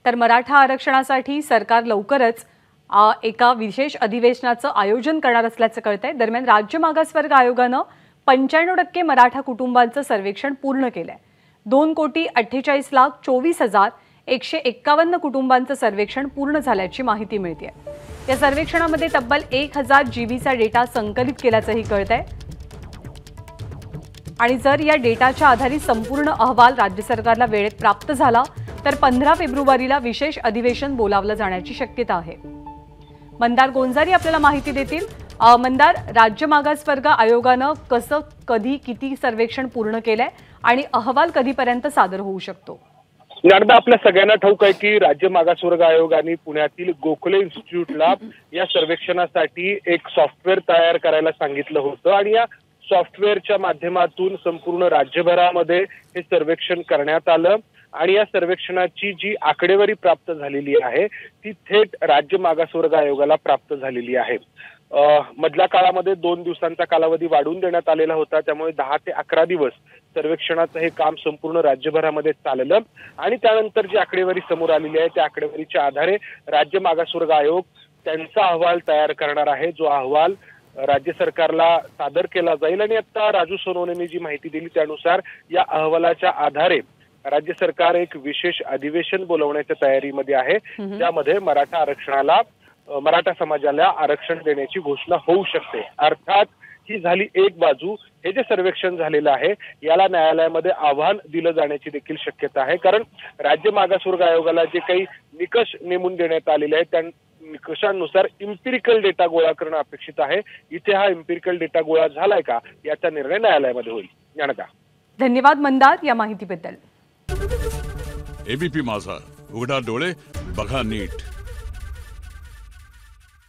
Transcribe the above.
तर मराठा आरक्षणासाठी सरकार लवकरच एका विशेष अधिवेशनाचं आयोजन करणार असल्याचं कळतंय। दरम्यान राज्य मागासवर्ग आयोगानं 95% मराठा कुटुंबांचं सर्वेक्षण पूर्ण केलंय। 2,48,24,151 कुटुंबांचं सर्वेक्षण पूर्ण झाल्याची माहिती मिळते। या सर्वेक्षणामध्ये तब्बल 1000 जीबीचा डेटा संकलित केल्याचंही कळतंय आणि जर या डेटाच्या आधारे संपूर्ण अहवाल राज्य सरकारला वेळेत प्राप्त झाला तर 15 फेब्रुवारीला विशेष अधिवेशन बोलावलं जाण्याची शक्यता आहे। मंदार गोंजारी आपल्याला माहिती देतील। मंदार, राज्य मागासवर्ग आयोगानं कसं, कधी, किती सर्वेक्षण पूर्ण केलंय आणि अहवाल कधीपर्यंत सादर होऊ शकतो? ज्ञानदा, आपल्या सगळ्यांना ठाऊक आहे की राज्य मागासवर्ग आयोगाने पुण्यातील गोखले इन्स्टिट्यूटला या सर्वेक्षणासाठी एक सॉफ्टवेअर तयार करायला सांगितलं होतं आणि या सॉफ्टवेअरच्या माध्यमातून संपूर्ण राज्यभरामध्ये हे सर्वेक्षण करण्यात आलं आणि या सर्वेक्षणाची जी आकडेवारी प्राप्त झालेली आहे ती थेट राज्य मागासवर्ग आयोगाला प्राप्त झालेली आहे। मधल्या काळामध्ये 2 दिवसांचा कालावधी वाढवून देण्यात आलेला होता, त्यामुळे 10 ते 11 दिवस सर्वेक्षणाचं हे काम संपूर्ण राज्यभरामध्ये चाललं आणि त्यानंतर जी आकडेवारी समोर आलेली आहे त्या आकडेवारीच्या आधारे राज्य मागासवर्ग आयोग त्यांचा अहवाल तयार करणार आहे, जो अहवाल राज्य सरकारला सादर केला जाईल। आणि आता राजू सोनवणेंनी जी माहिती दिली त्यानुसार या अहवालाच्या आधारे राज्य सरकार एक विशेष अधिवेशन बोलवण्याच्या तयारीमध्ये आहे, ज्यामध्ये मराठा समाजाला आरक्षण देण्याची घोषणा होऊ शकते। अर्थात ही झाली एक बाजू। हे जे सर्वेक्षण झालेलं आहे याला न्यायालयामध्ये आव्हान दिलं जाण्याची देखील शक्यता आहे, कारण राज्य मागासवर्ग आयोगाला जे काही निकष नेमून देण्यात आलेले आहेत त्या निकषांनुसार इम्पिरिकल डेटा गोळा करणं अपेक्षित आहे। इथे हा इम्पिरिकल डेटा गोळा झालाय का याचा निर्णय न्यायालयामध्ये होईल। ज्ञानदा, धन्यवाद मंदार या माहितीबद्दल। एबीपी माझा, उघडा डोळे बघा नीट।